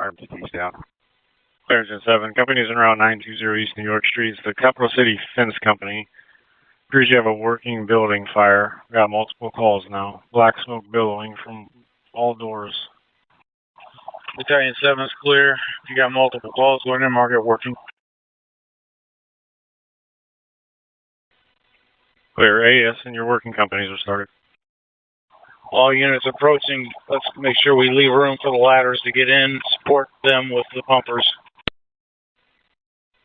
Arms keys down. Engine 7, company's in Route 920 East New York Street. It's the Capital City Fence Company. Appears you have a working building fire. Got multiple calls now. Black smoke billowing from all doors. Battalion 7 is clear. If you got multiple calls, go ahead and mark it working. Clear. AS and your working companies are started. All units approaching, let's make sure we leave room for the ladders to get in, support them with the pumpers.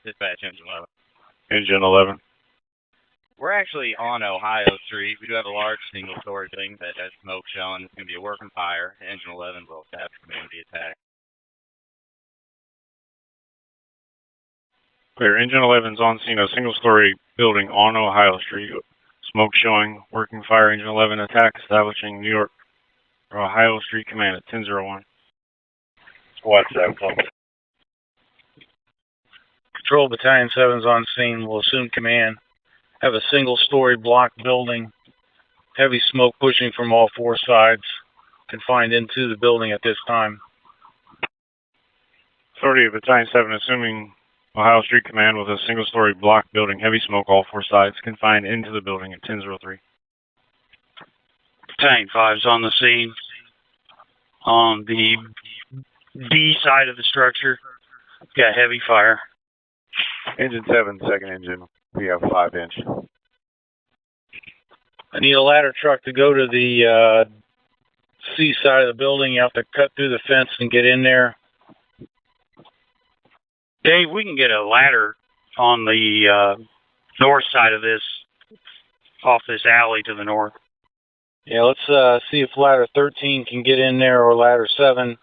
Dispatch Engine 11. Engine 11. We're actually on Ohio Street. We do have a large single-story building that has smoke showing. It's going to be a working fire. Engine 11 will have community attack. Clear. Engine 11's on scene. A single-story building on Ohio Street. Smoke showing. Working fire. Engine 11 attack establishing New York or Ohio Street Command at 1001. Squad 7. Control Battalion 7's on scene. Will assume command. Have a single-story block building. Heavy smoke pushing from all four sides. Confined into the building at this time. Authority of Battalion 7 assuming Ohio Street Command with a single-story block building. Heavy smoke all four sides. Confined into the building at 1003. Battalion 5's on the scene. On the B side of the structure. Got heavy fire. Engine 7, second engine. We have 5-inch. I need a ladder truck to go to the C side of the building. You have to cut through the fence and get in there. Dave, we can get a ladder on the north side of this, off this alley to the north. Yeah, let's see if ladder 13 can get in there or ladder 7.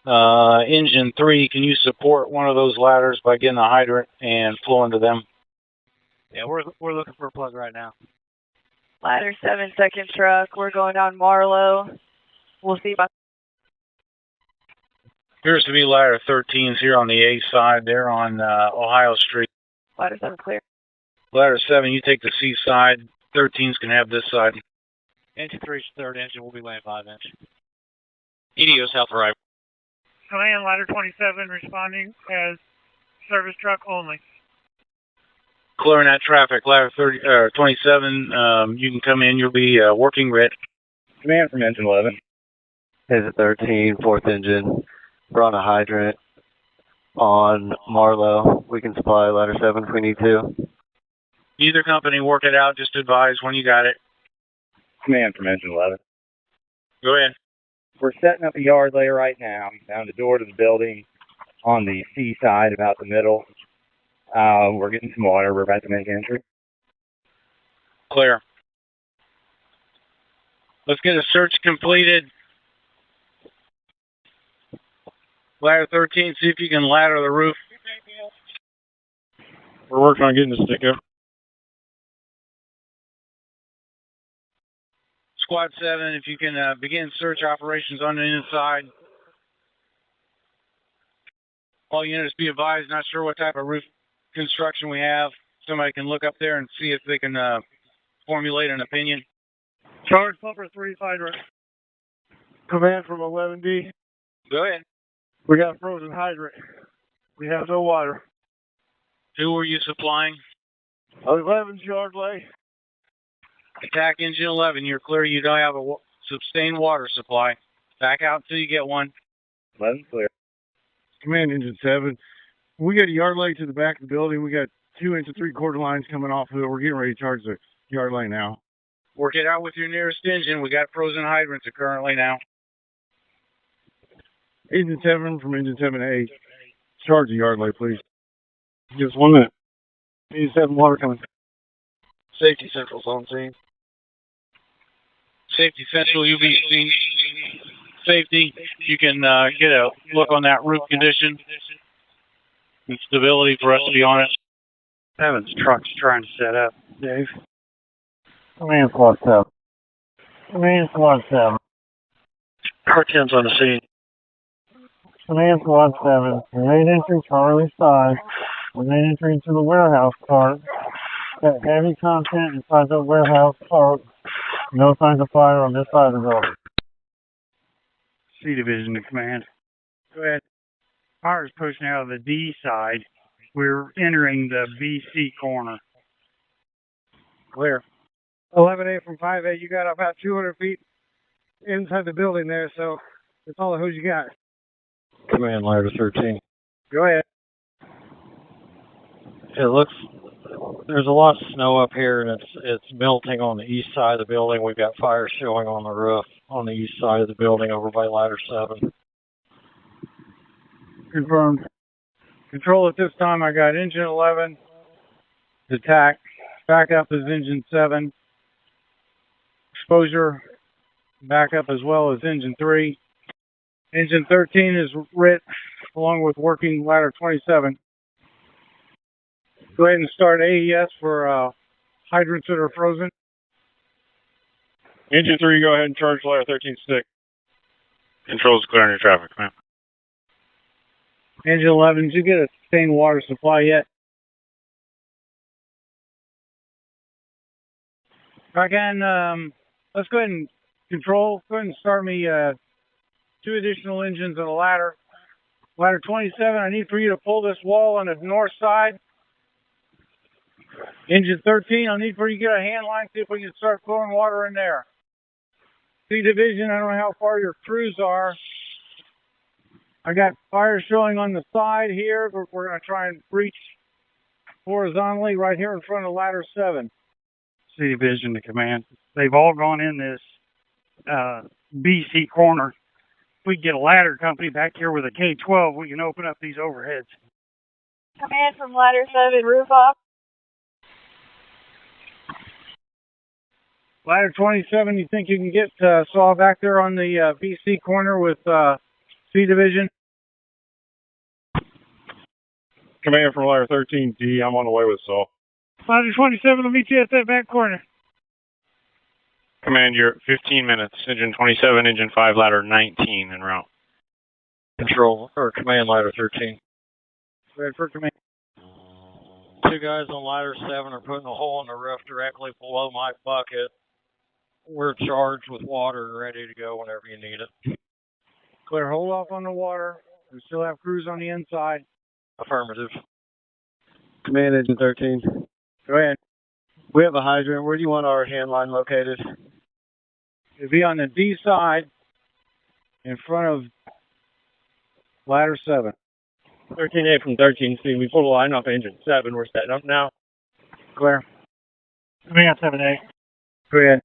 Engine 3, can you support one of those ladders by getting a hydrant and flow into them? Yeah, we're looking for a plug right now. Ladder 7, second truck. We're going down Marlowe. We'll see about. Appears to be ladder 13's here on the A side. They're on Ohio Street. Ladder 7 clear. Ladder 7, you take the C side. 13's can have this side. Engine 3's third engine. We'll be laying 5-inch. EDO South Arrival. Command ladder 27 responding as service truck only. Clearing that traffic. Ladder 27, you can come in. You'll be working red. Command from Engine 11. Is it 13, fourth engine. We're on a hydrant on Marlowe. We can supply ladder 7 if we need to. Either company, work it out. Just advise when you got it. Command from Engine 11. Go ahead. We're setting up a yard lay right now. Down the door to the building on the C side, about the middle. We're getting some water. We're about to make entry. Clear. Let's get a search completed. Ladder 13, see if you can ladder the roof. We're working on getting the stick up. Squad 7, if you can begin search operations on the inside. All units be advised, not sure what type of roof construction we have. Somebody can look up there and see if they can formulate an opinion. Charge pumper 3 hydrant. Command from 11D. Go ahead. We got a frozen hydrant. We have no water. Who were you supplying? 11's yard lay. Attack engine 11, you're clear. You don't have a sustained water supply. Back out until you get one. 11 clear. Command Engine 7. We got a yard lay to the back of the building. We got 2 inch and 3/4 lines coming off of it. We're getting ready to charge the yard lay now. Work it out with your nearest engine. We got frozen hydrants currently now. Engine 7 from Engine 7A. Charge the yard lay, please. Just 1 minute. Engine 7 water coming. Safety Central's on scene. Safety Central, UBC. Safety, you can get a look on that roof condition and stability for us to be on it. 7's truck's trying to set up. Dave. Command Squad 7. Command Squad 7. R10's on the scene. Command Squad 7. We made entry Charlie side. We made entry into the warehouse cart. Got heavy content inside the warehouse cart. No signs of fire on this side of the building. C Division to command. Go ahead. Fire's pushing out of the D side. We're entering the BC corner. Clear. 11-8 from 5-8. You got about 200 feet inside the building there, so that's all the hose you got. Command ladder 13. Go ahead. It looks, there's a lot of snow up here, and it's melting on the east side of the building. We've got fire showing on the roof on the east side of the building over by ladder 7. Confirmed. Control at this time, I got engine 11 attack. Backup is engine 7. Exposure backup as well as engine 3. Engine 13 is writ along with working ladder 27. Go ahead and start AES for hydrants that are frozen. Engine 3, go ahead and charge ladder 13 stick. Control's clear on your traffic, ma'am. Engine 11, did you get a sustained water supply yet? If I can, let's go ahead and control. Go ahead and start me 2 additional engines on the ladder. Ladder 27, I need for you to pull this wall on the north side. Engine 13, I need for you to get a hand line, see if we can start flowing water in there. C division, I don't know how far your crews are. I got fire showing on the side here, but we're going to try and breach horizontally right here in front of ladder 7. C division to command. They've all gone in this BC corner. If we can get a ladder company back here with a K-12, we can open up these overheads. Command from ladder 7, roof off. Ladder 27, you think you can get Saw back there on the BC corner with C division? Command from ladder 13D, I'm on the way with Saw. Ladder 27 will meet you at that back corner. Command, you're 15 minutes. Engine 27, engine 5, ladder 19 en route. Control, or command ladder 13. Go ahead for command. 2 guys on ladder 7 are putting a hole in the roof directly below my bucket. We're charged with water and ready to go whenever you need it. Clear, hold off on the water. We still have crews on the inside. Affirmative. Command engine 13. Go ahead. We have a hydrant. Where do you want our hand line located? It'll be on the D side in front of ladder 7. 13A from 13C. We pulled a line off engine 7. We're setting up now. Clear. Command 7A. Go ahead.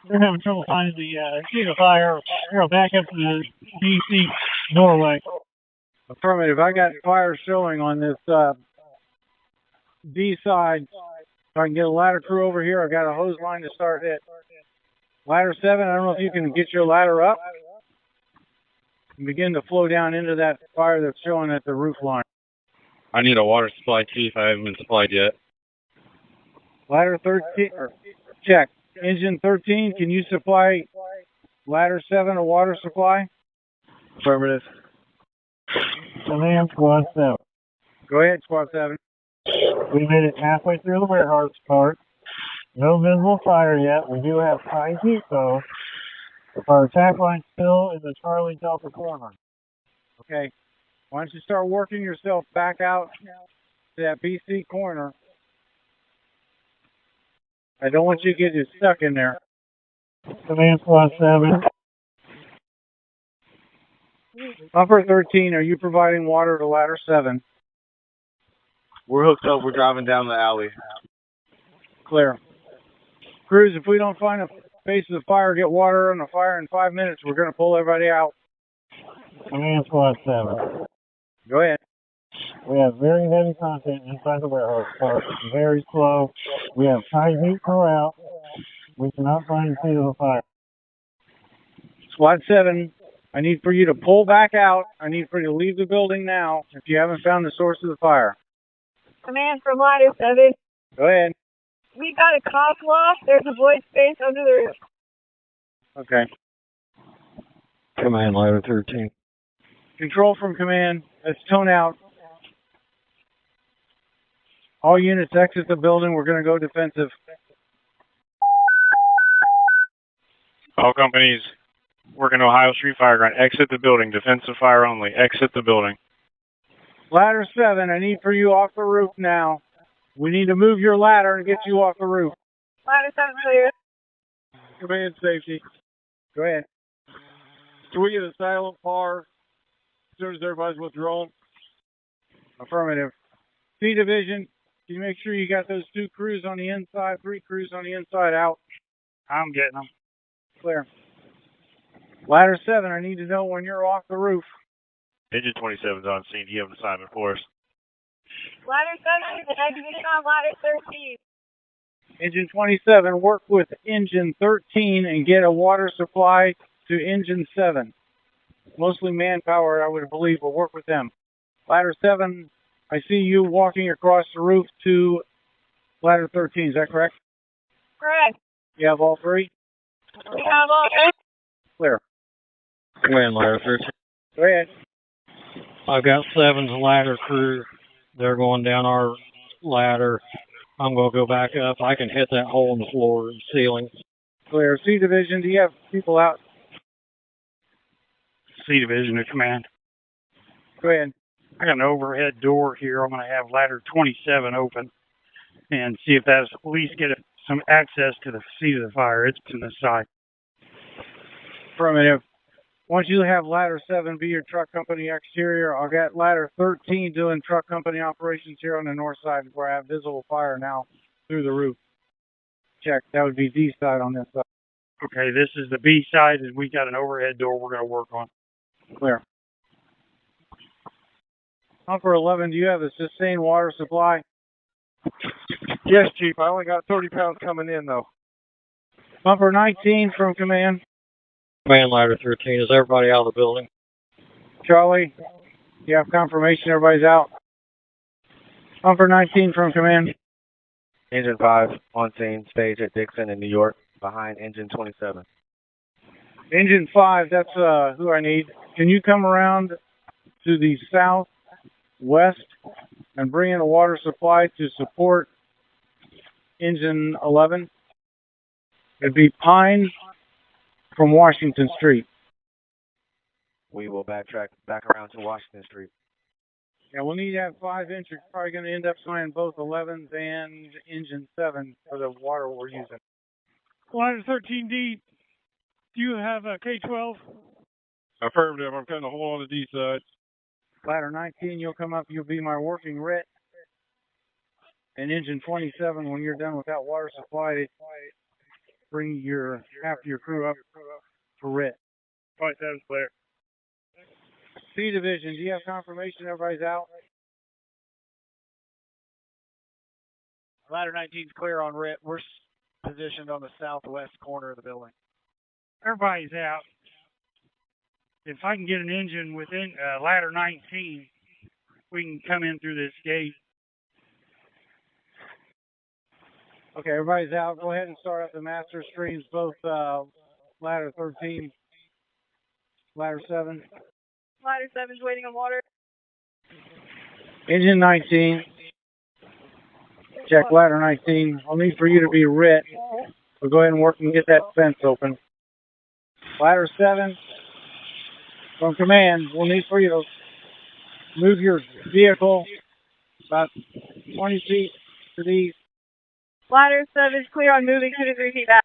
They're having trouble finding the sheet of fire. Arrow back up to the DC doorway. Affirmative. I got fire showing on this D side. If I can get a ladder crew over here, I got a hose line to start it. Ladder 7, I don't know if you can get your ladder up and begin to flow down into that fire that's showing at the roof line. I need a water supply, chief. I haven't been supplied yet. Ladder 13, check. Engine 13, can you supply ladder 7 a water supply? Affirmative. Command Squad 7. Go ahead, Squad 7. We made it halfway through the warehouse part. No visible fire yet. We do have high heat though. Our attack line's still in the Charlie Delta corner. Okay. Why don't you start working yourself back out to that BC corner. I don't want you to get stuck in there. Command Squad 7. Upper 13, are you providing water to ladder 7? We're hooked up. We're driving down the alley. Clear. Crews, if we don't find a base of the fire, get water on the fire in 5 minutes, we're going to pull everybody out. Command Squad 7. Go ahead. We have very heavy content inside the warehouse part. It's very slow. We have high heat throughout. We cannot find the seat of the fire. Squad 7, I need for you to pull back out. I need for you to leave the building now if you haven't found the source of the fire. Command from ladder 7. Go ahead. We've got a cough loft. There's a void space under the roof. Okay. Command ladder 13. Control from command. Let's tone out. All units exit the building. We're going to go defensive. All companies working Ohio Street Fireground, exit the building. Defensive fire only. Exit the building. Ladder 7, I need for you off the roof now. We need to move your ladder and get you off the roof. Ladder 7 clear. Command safety. Go ahead. Can we get a silent par as soon as everybody's withdrawn? Affirmative. C Division, can you make sure you got those 2 crews on the inside, 3 crews on the inside out? I'm getting them. Clear. Ladder 7, I need to know when you're off the roof. Engine 27's on scene. Do you have an assignment for us? Ladder 7, exit on ladder 13. Engine 27, work with engine 13 and get a water supply to engine 7. Mostly manpower, I would believe, will work with them. Ladder 7, I see you walking across the roof to ladder 13. Is that correct? Correct. You have all 3? We have all 3. Clear. Command ladder 13. Go ahead. I've got 7's ladder crew. They're going down our ladder. I'm going to go back up. I can hit that hole in the floor and ceiling. Clear. C Division, do you have people out? C Division to command. Go ahead. I got an overhead door here. I'm going to have ladder 27 open and see if that's at least get some access to the seat of the fire. It's to the side. Affirmative. Once you have ladder 7 be your truck company exterior, I'll get ladder 13 doing truck company operations here on the north side where I have visible fire now through the roof. Check. That would be D side on this side. Okay, this is the B side, and we got an overhead door we're going to work on. Clear. Upper 11, do you have a sustained water supply? Yes, Chief. I only got 30 pounds coming in, though. Upper 19 from command. Command ladder 13. Is everybody out of the building? Charlie, you have confirmation everybody's out? Upper 19 from command. Engine 5 on scene, stage at Dixon in New York, behind engine 27. Engine 5, that's who I need. Can you come around to the southwest and bring in a water supply to support engine 11? It'd be Pine from Washington Street. We will backtrack back around to Washington Street. Yeah, we'll need to have 5 inch. You're probably going to end up signing both 11s and engine 7 for the water we're using. Ladder 13D, do you have a K-12? Affirmative. I'm cutting a hole on the D side. Ladder 19, you'll come up. You'll be my working RIT. And engine 27, when you're done with that water supply, bring half your crew up for RIT. 27's clear. C Division, do you have confirmation everybody's out? Ladder 19's clear on RIT. We're positioned on the southwest corner of the building. Everybody's out. If I can get an engine within ladder 19, we can come in through this gate. Okay, everybody's out. Go ahead and start up the master streams, both ladder 13, ladder 7. Ladder 7's waiting on water. Engine 19. Check ladder 19. I'll need for you to be RIT. So go ahead and work and get that fence open. Ladder 7. From command, we'll need for you to move your vehicle about 20 feet to the east. Ladder 7's clear on moving 2 to 3 feet back.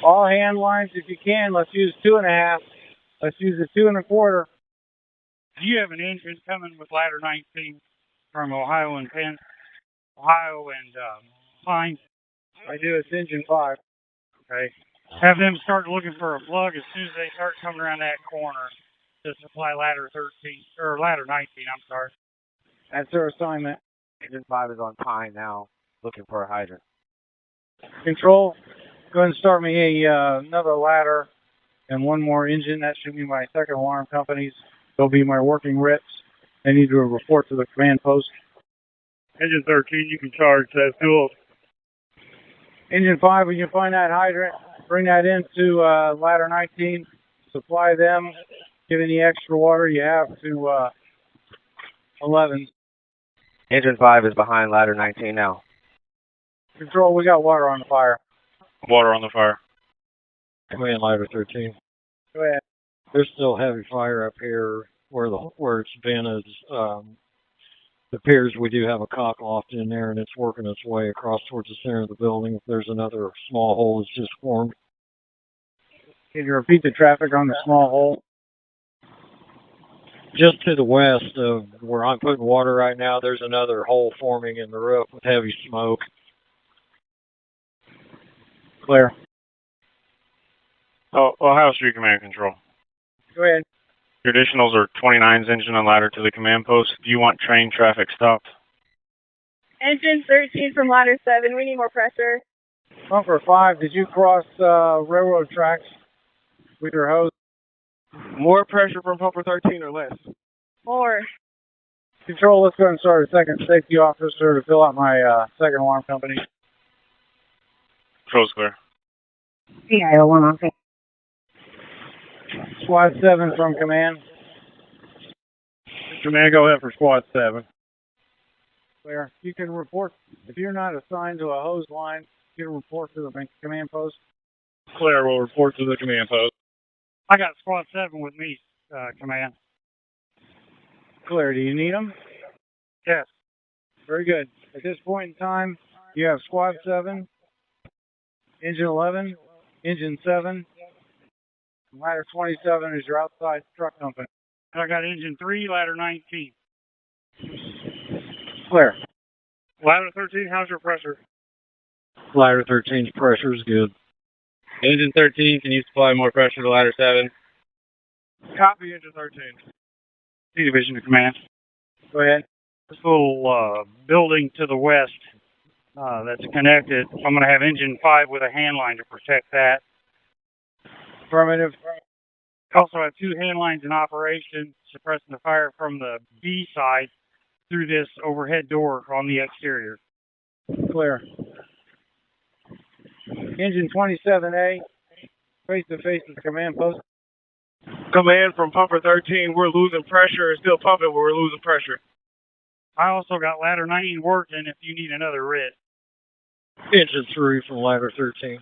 All hand lines, if you can, let's use 2.5. Let's use a 2 1/4. Do you have an engine coming with ladder 19 from Ohio and Pine? I do. It's engine 5. Okay. Have them start looking for a plug as soon as they start coming around that corner to supply ladder 13, or ladder 19, I'm sorry. That's their assignment. Engine 5 is on Pine now, looking for a hydrant. Control, go ahead and start me another ladder and one more engine. That should be my second alarm companies. They'll be my working RIPs. They need to report to the command post. Engine 13, you can charge that fuel. Engine 5, when you find that hydrant, bring that into ladder 19. Supply them. Give any extra water you have to 11. Engine 5 is behind ladder 19 now. Control, we got water on the fire. Water on the fire. Command ladder 13. Go ahead. There's still heavy fire up here where it's been is It appears we do have a cock loft in there, and it's working its way across towards the center of the building. If there's another small hole that's just formed. Can you repeat the traffic on the small hole? Just to the west of where I'm putting water right now, there's another hole forming in the roof with heavy smoke. Clear. Oh, Ohio Street Command Control. Go ahead. Your additionals are 29's engine and ladder to the command post. Do you want train traffic stopped? Engine 13 from ladder 7. We need more pressure. Pumper 5, did you cross railroad tracks with your hose? More pressure from pumper 13 or less? More. Control, let's go ahead and start a second safety officer to fill out my second alarm company. Control's clear. Yeah, one on. Squad 7 from command. Command, go ahead for squad 7. Clear. You can report, if you're not assigned to a hose line, you can report to the command post. Clear, we'll report to the command post. I got squad 7 with me, command. Clear. Do you need them? Yes. Very good. At this point in time, you have squad 7, engine 11, engine 7, ladder 27 is your outside truck company. And I got engine 3, ladder 19. Clear. Ladder 13, how's your pressure? Ladder 13's pressure is good. Engine 13, can you supply more pressure to ladder 7? Copy, engine 13. C Division to command. Go ahead. This little building to the west that's connected, I'm going to have engine 5 with a hand line to protect that. Affirmative. Also have 2 hand lines in operation, suppressing the fire from the B side through this overhead door on the exterior. Clear. Engine 27A, face-to-face with the command post. Command from pumper 13, we're losing pressure. It's still pumping, but we're losing pressure. I also got ladder 19 working if you need another RIT. Engine 3 from ladder 13.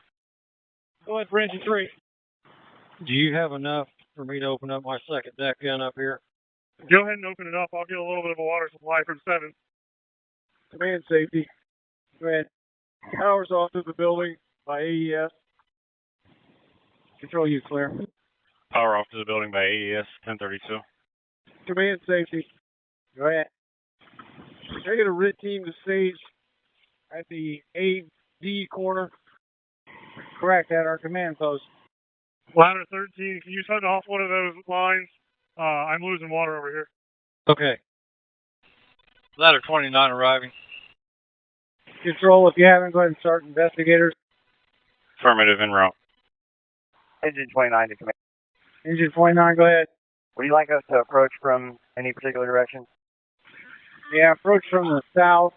Go ahead for engine 3. Do you have enough for me to open up my second deck gun up here? Go ahead and open it up. I'll get a little bit of a water supply from 7. Command safety. Go ahead. Power's off to the building by AES. Control you, clear. Power off to the building by AES 1032. Command safety. Go ahead. Can I get a RIT team to stage at the AD corner? Correct, at our command post. Ladder 13, can you send off one of those lines? I'm losing water over here. Okay. Ladder 29 arriving. Control, if you haven't, go ahead and start investigators. Affirmative, en route. Engine 29 to command. Engine 29, go ahead. Would you like us to approach from any particular direction? Yeah, approach from the south.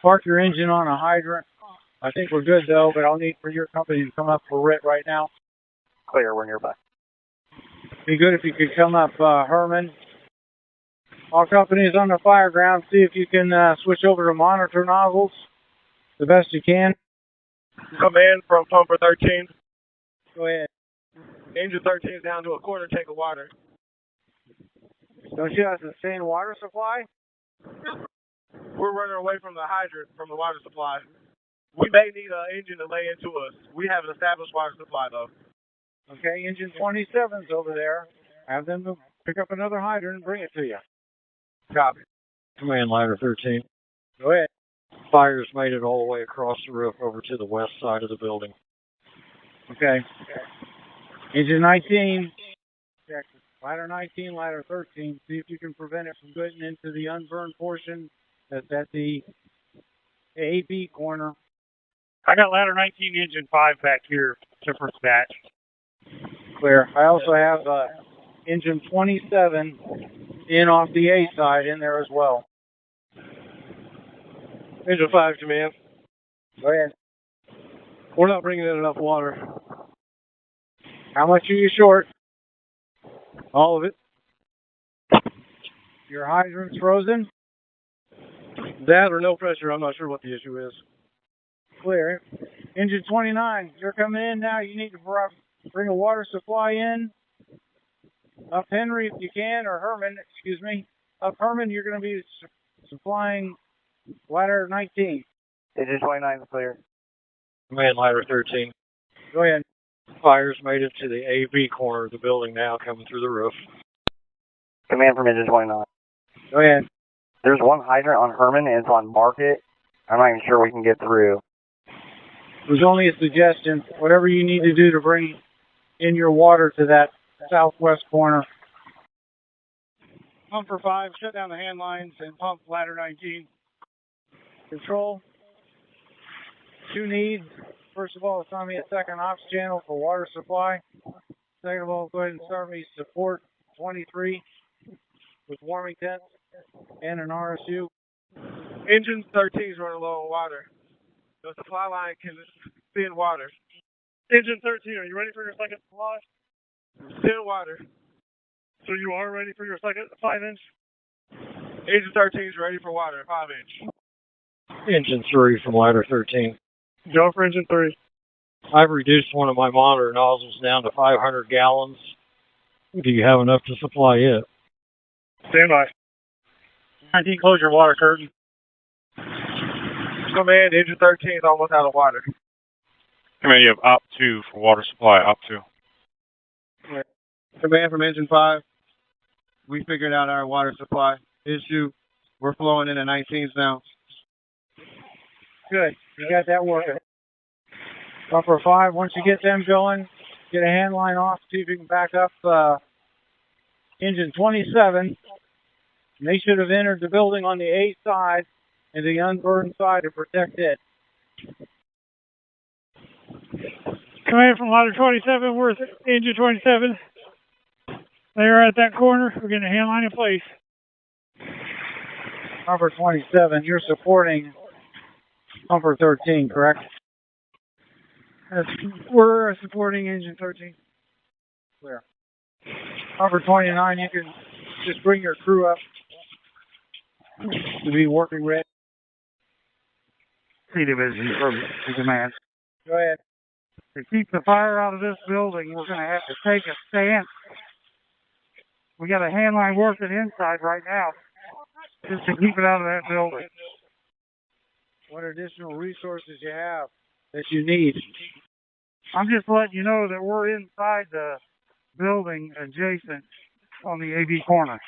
Park your engine on a hydrant. I think we're good, though, but I'll need for your company to come up for RIT right now. Clear, we're nearby. Be good if you could come up, Herman. All companies on the Fireground, see if you can switch over to monitor nozzles the best you can. Command from pumper 13. Go ahead. Engine 13 is down to a quarter tank of water. Don't you have sustained water supply? We're running away from the hydrant from the water supply. We may need an engine to lay into us. We have an established water supply, though. Okay, engine 27's over there. Have them pick up another hydrant and bring it to you. Copy. Command ladder 13. Go ahead. Fire's made it all the way across the roof over to the west side of the building. Okay. Engine 19. Check. Ladder 19, ladder 13. See if you can prevent it from getting into the unburned portion that's at the AB corner. I got ladder 19, engine 5 back here to first batch. Clear. I also have engine 27 in off the A side in there as well. Engine 5, command. Go ahead. We're not bringing in enough water. How much are you short? All of it. Your hydrant's frozen? That or no pressure, I'm not sure what the issue is. Clear. Engine 29, you're coming in now. You need to bring a water supply in. Up Henry if you can, or Herman, excuse me. Up Herman, you're going to be supplying ladder 19. Engine 29 is clear. Command ladder 13. Go ahead. Fire's made it to the AV corner of the building now, coming through the roof. Command from engine 29. Go ahead. There's one hydrant on Herman and it's on Market. I'm not even sure we can get through. It was only a suggestion. Whatever you need to do to bring in your water to that southwest corner. Pump for 5, shut down the hand lines and pump ladder 19. Control. 2 needs. First of all, assign me a second ops channel for water supply. Second of all, go ahead and start me support 23 with warming tents and an RSU. Engine 13 is running low on water. The supply line can send water. Engine 13, are you ready for your second supply? Send water. So you are ready for your second 5-inch? Engine 13 is ready for water, 5-inch. Engine 3 from ladder 13. Go for engine 3. I've reduced one of my monitor nozzles down to 500 gallons. Do you have enough to supply it? Stand by. 19, close your water curtain. Command, engine 13 is almost out of water. Command, you have op 2 for water supply, op 2. Command from engine 5. We figured out our water supply issue. We're flowing into 19s now. Good. You got that working. Buffer 5, once you get them going, get a hand line off, see if you can back up engine 27. And they should have entered the building on the A side and the unburned side to protect it. Command from ladder 27, we're engine 27. They are at that corner. We're getting a hand line in place. Buffer 27, you're supporting Buffer 13, correct? We're supporting engine 13. Clear. Buffer 29, you can just bring your crew up to be working ready. C division from the command. Go ahead. To keep the fire out of this building, we're going to have to take a stance. We got a hand line working inside right now, just to keep it out of that building. What additional resources you have that you need? I'm just letting you know that we're inside the building adjacent on the AV corner.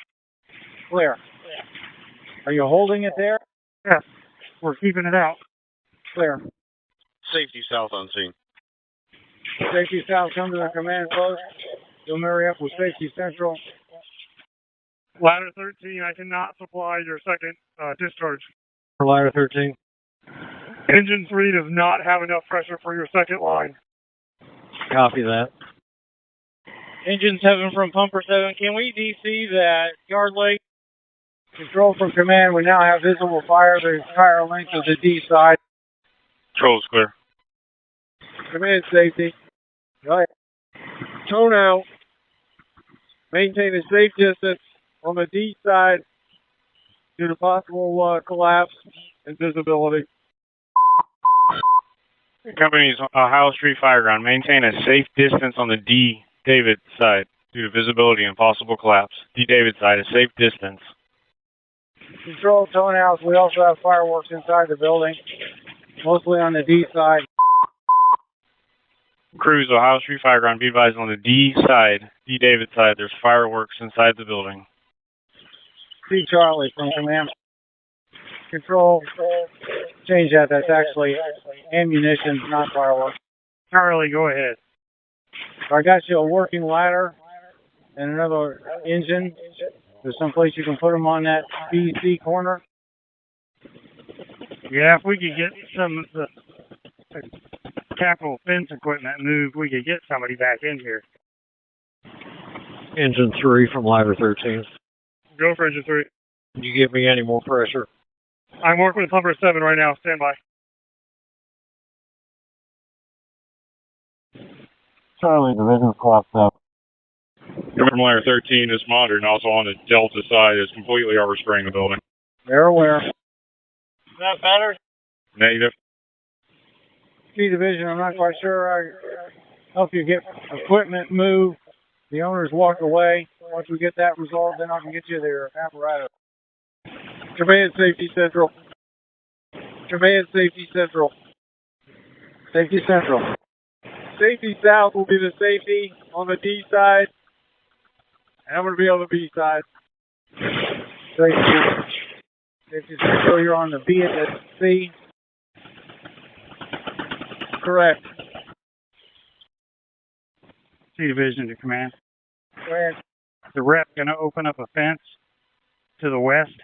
Clear. Are you holding it there? Yes, we're keeping it out. Clear. Safety south on scene. Safety south, come to the command post. You'll marry up with safety central. Ladder 13, I cannot supply your second discharge. For ladder 13. Engine 3 does not have enough pressure for your second line. Copy that. Engine 7 from pumper 7, can we DC that yard lake? Control from command, we now have visible fire the entire length of the D side. Control is clear. Command safety. Go ahead. Tone out. Maintain a safe distance on the D side due to possible collapse and visibility. Company's Ohio Street Fireground. Maintain a safe distance on the D David side due to visibility and possible collapse. D David side, a safe distance. Control tone out. We also have fireworks inside the building, mostly on the D side. Crews, Ohio Street Fireground, be advised on the D side, D David side, there's fireworks inside the building. C Charlie from command. Control, change that. That's actually ammunition, not fireworks. Charlie, go ahead. I got you a working ladder and another engine. There's some place you can put them on that BC corner. Yeah, if we could get some of the capital fence equipment moved, we could get somebody back in here. Engine 3 from ladder 13. Go for engine 3. Can you give me any more pressure? I'm working with pumper 7 right now. Stand by. Charlie, division collapsed up. Coming from ladder 13, this monitor, and also on the Delta side, is completely overspraying the building. They're aware. Is that better? Negative. C division, I'm not quite sure. I help you get equipment moved. The owners walk away. Once we get that resolved, then I can get you their apparatus. Command Safety Central. Command Safety Central. Safety Central. Safety South will be the safety on the D side, and I'm going to be on the B side. Safety Central, you're on the B and the C. Correct. C Division to command. Go ahead. The rep going to open up a fence to the west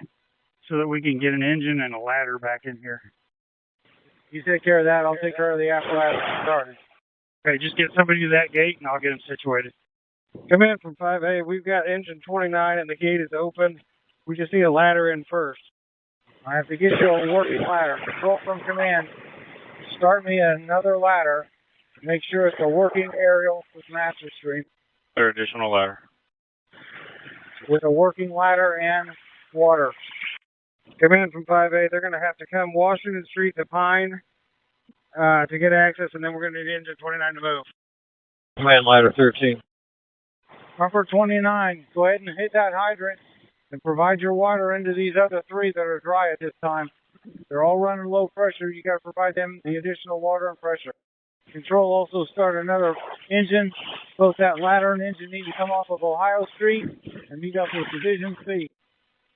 so that we can get an engine and a ladder back in here. You take care of that. I'll take care of the apparatus started. Okay, just get somebody to that gate and I'll get them situated. Come in from 5A. We've got engine 29 and the gate is open. We just need a ladder in first. I have to get you a working ladder. Control from command. Start me another ladder. Make sure it's a working aerial with master stream. Clear additional ladder. With a working ladder and water. Come in from 5A. They're going to have to come Washington Street to Pine to get access, and then we're going to need engine 29 to move. Command ladder 13. Upper 29, go ahead and hit that hydrant and provide your water into these other three that are dry at this time. They're all running low pressure. You got to provide them the additional water and pressure. Control also start another engine. Both that ladder and engine need to come off of Ohio Street and meet up with Division C.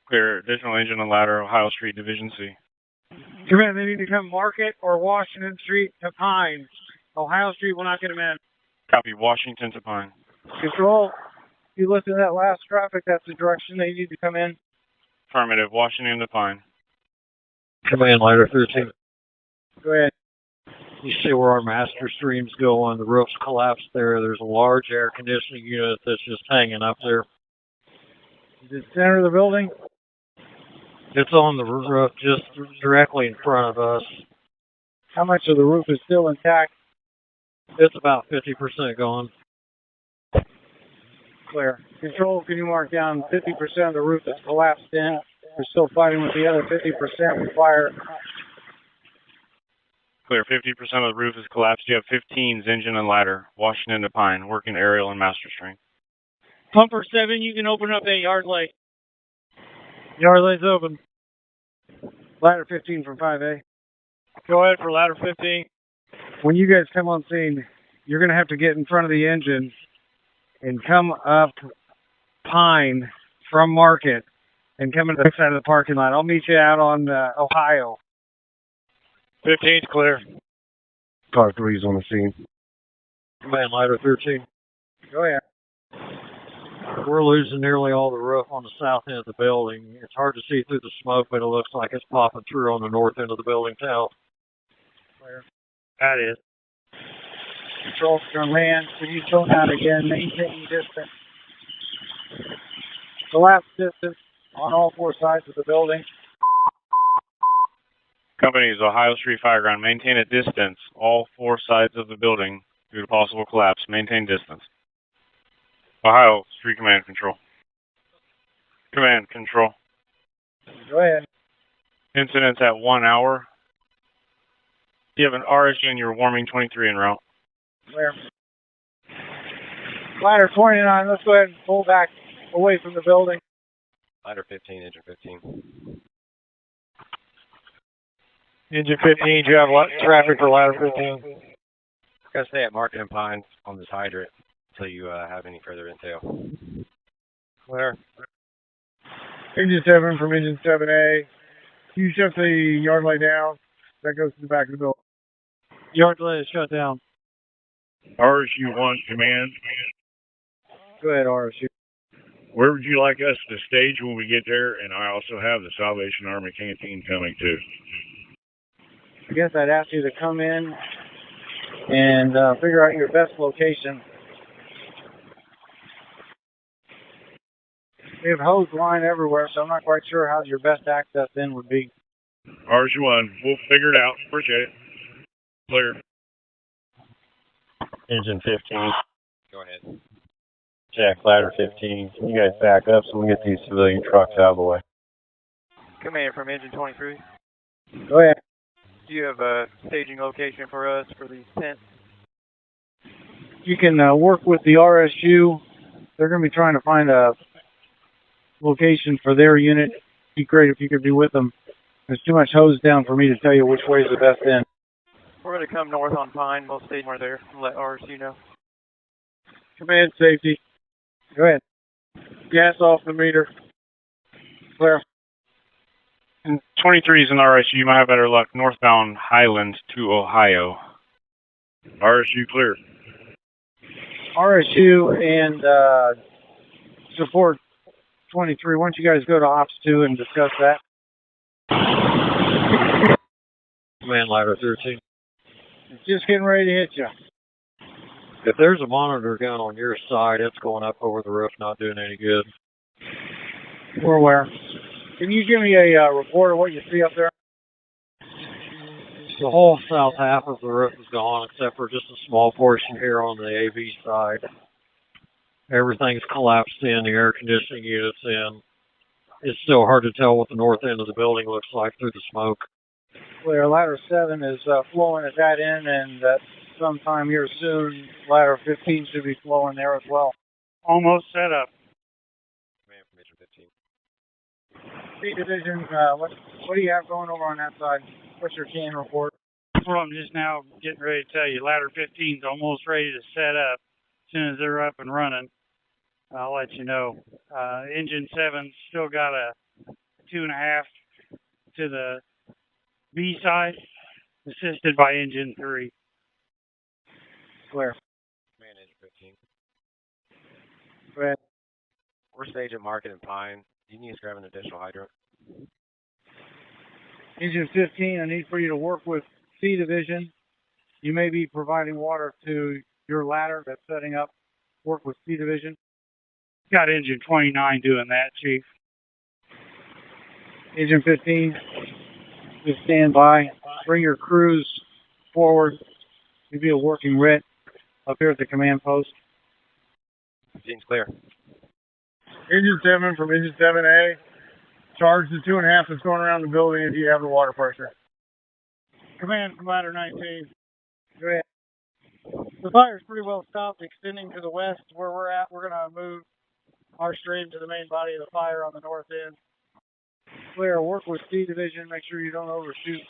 Clear additional engine and ladder, Ohio Street, Division C. Command, they need to come Market or Washington Street to Pine. Ohio Street will not get them in. Copy, Washington to Pine. Control, if you listen to that last traffic, that's the direction they need to come in. Affirmative, Washington to Pine. Command ladder 13. Go ahead. You see where our master streams go on. The roof's collapsed there. There's a large air conditioning unit that's just hanging up there. Is it center of the building? It's on the roof just directly in front of us. How much of the roof is still intact? It's about 50% gone. Clear. Control, can you mark down 50% of the roof that's collapsed in? We're still fighting with the other 50% with fire. Clear, 50% of the roof is collapsed. You have 15's engine and ladder, Washington to Pine, working aerial and master stream. Pumper 7, you can open up that yard light. Yard light's open. Ladder 15 from 5A. Go ahead for ladder 15. When you guys come on scene, you're going to have to get in front of the engine and come up Pine from Market and come into the side of the parking lot. I'll meet you out on Ohio. 15's clear. Car 3's on the scene. Command ladder 13. Go ahead. We're losing nearly all the roof on the south end of the building. It's hard to see through the smoke, but it looks like it's popping through on the north end of the building now. Clear. That is. Control for land. Can you slow down again? Maintain distance. Collapse distance on all four sides of the building. Companies, Ohio Street Fireground, maintain a distance, all four sides of the building, due to possible collapse. Maintain distance. Ohio Street Command Control. Command Control. Go ahead. Incidents at 1 hour. You have an RSU and you're warming 23 en route. Clear. Ladder 29, let's go ahead and pull back away from the building. Ladder 15, engine 15. Engine 15, do you have traffic for ladder 15? Gotta stay at Market and Pine on this hydrant until you have any further intel. Clear. Engine 7 from engine 7A. You shut the yard light down. That goes to the back of the building. Yard light is shut down. RSU-1 command. Go ahead, RSU. Where would you like us to stage when we get there? And I also have the Salvation Army canteen coming too. I guess I'd ask you to come in and figure out your best location. We have hose line everywhere, so I'm not quite sure how your best access in would be. RSU-1, we'll figure it out. Appreciate it. Clear. Engine 15. Go ahead. Jack, ladder 15. Can you guys back up so we can get these civilian trucks out of the way? Command from engine 23. Go ahead. Do you have a staging location for us for these tents? You can work with the RSU. They're going to be trying to find a location for their unit. Be great if you could be with them. There's too much hose down for me to tell you which way is the best end. We're going to come north on Pine. We'll stay more there and let RSU know. Command safety. Go ahead. Gas off the meter. Clear. And 23 is an RSU. You might have better luck. Northbound Highland to Ohio. RSU clear. RSU and support 23. Why don't you guys go to Ops 2 and discuss that? Command ladder 13. It's just getting ready to hit you. If there's a monitor gun on your side, it's going up over the roof, not doing any good. We're aware. Can you give me a report of what you see up there? The whole south half of the roof is gone, except for just a small portion here on the AV side. Everything's collapsed in, the air conditioning unit's in. It's still hard to tell what the north end of the building looks like through the smoke. Clear. Ladder 7 is flowing at that end, and sometime here soon, ladder 15 should be flowing there as well. Almost set up. Command from Mission 15. C Division, what do you have going over on that side? What's your can report? Well, I'm just now getting ready to tell you. Ladder 15's almost ready to set up. As soon as they're up and running, I'll let you know. Engine 7's still got a 2.5 to the B side, assisted by Engine 3. Clear. Command Engine 15. Go ahead. We're staging Market and Pine. Do you need us to grab an additional hydrant? Engine 15, I need for you to work with C Division. You may be providing water to your ladder that's setting up. Work with C Division. Got Engine 29 doing that, Chief. Engine 15, just stand by. Bring your crews forward. You'll be a working RIT up here at the command post. 15's clear. Engine 7 from Engine 7A. Charge the 2.5 that's going around the building if you have the water pressure. Command from ladder 19. Go ahead. The fire's pretty well stopped, extending to the west where we're at. We're going to move our stream to the main body of the fire on the north end. Clear. Work with C Division. Make sure you don't overshoot.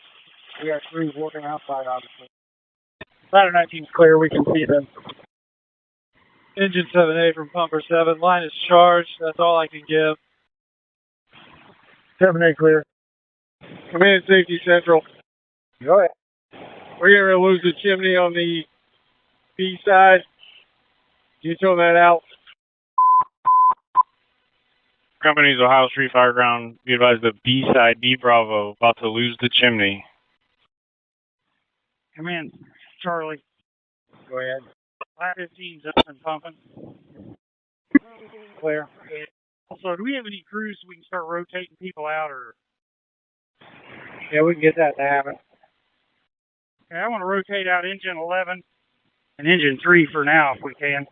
We got crews working outside, obviously. Ladder 19's clear. We can see them. Engine 7A from Pumper 7. Line is charged. That's all I can give. 7A clear. Command Safety Central. Go ahead. We're going to lose the chimney on the B side. Can you throw that out? Company's Ohio Street Fireground. Be advised the B side, B Bravo, about to lose the chimney. Command, Charlie. Go ahead. Ladder 15's up and pumping. Clear. Also, do we have any crews so we can start rotating people out, or? Yeah, we can get that to happen. Okay, I want to rotate out Engine 11 and Engine 3 for now, if we can.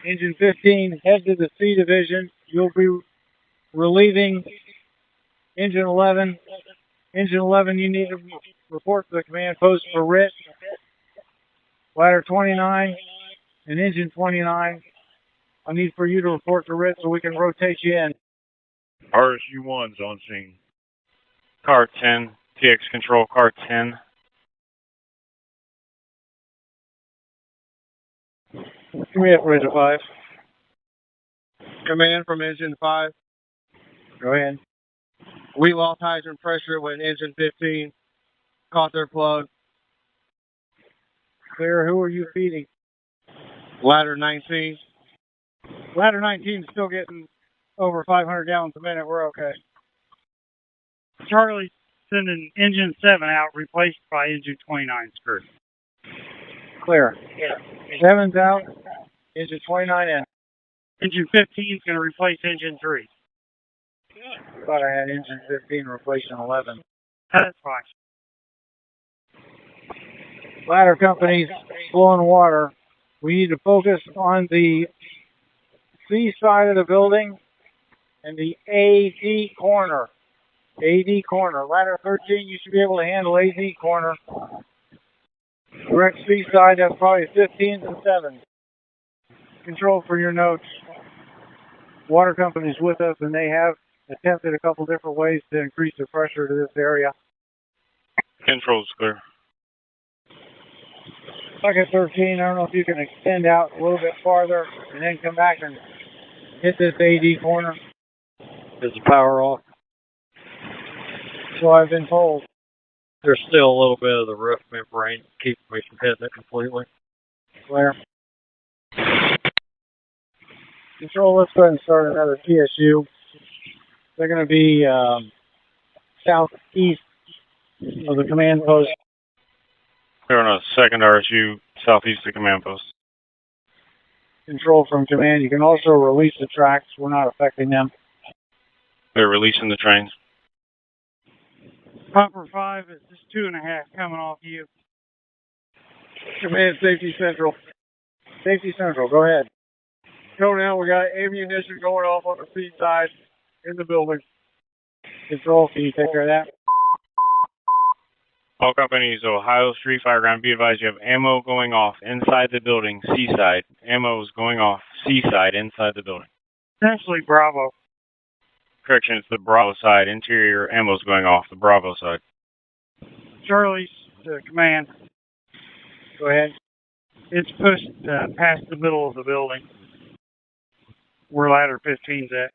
Engine 15, head to the C Division. You'll be relieving Engine 11. Engine 11, you need to report to the command post for RIT. Ladder 29 and Engine 29. I need for you to report to RIT so we can rotate you in. RSU-1's on scene. Car 10. TX Control, Car 10. Command from Engine 5. Command from Engine 5. Go ahead. We lost hydrant pressure when Engine 15 caught their plug. Clear. Who are you feeding? Ladder 19. Ladder 19 is still getting over 500 gallons a minute. We're okay. Charlie sending Engine 7 out, replaced by Engine 29's crew. Clear. 7's out. Engine 29 in. Engine 15 is going to replace Engine 3. Thought I had Engine 15 replacing 11. That's fine. Ladder companies flowing water. We need to focus on the C side of the building and the AD corner. AD corner. Ladder 13, you should be able to handle AD corner. Direct C side, that's probably 15s and 7s. Control for your notes. water company's with us, and they have attempted a couple different ways to increase the pressure to this area. Control's clear. Bucket 13, I don't know if you can extend out a little bit farther and then come back and hit this AD corner. Is the power off? So I've been told. There's still a little bit of the roof membrane keeping me from hitting it completely. Clear. Control, let's go ahead and start another TSU. They're going to be southeast of the command post. They're on a second RSU southeast of command post. Control from command. You can also release the tracks. We're not affecting them. They're releasing the trains. Hopper 5 is just 2.5 coming off you. Command, safety central. Safety central, go ahead. Go now, we got ammunition going off on the feed side in the building. Control, can you take care of that? All companies, Ohio Street, Fireground, be advised you have ammo going off inside the building, C-side. Ammo is going off C-side inside the building. Essentially Bravo. Correction, it's the Bravo side. Interior ammo is going off the Bravo side. Charlie's to command. Go ahead. It's pushed past the middle of the building where ladder 15's at.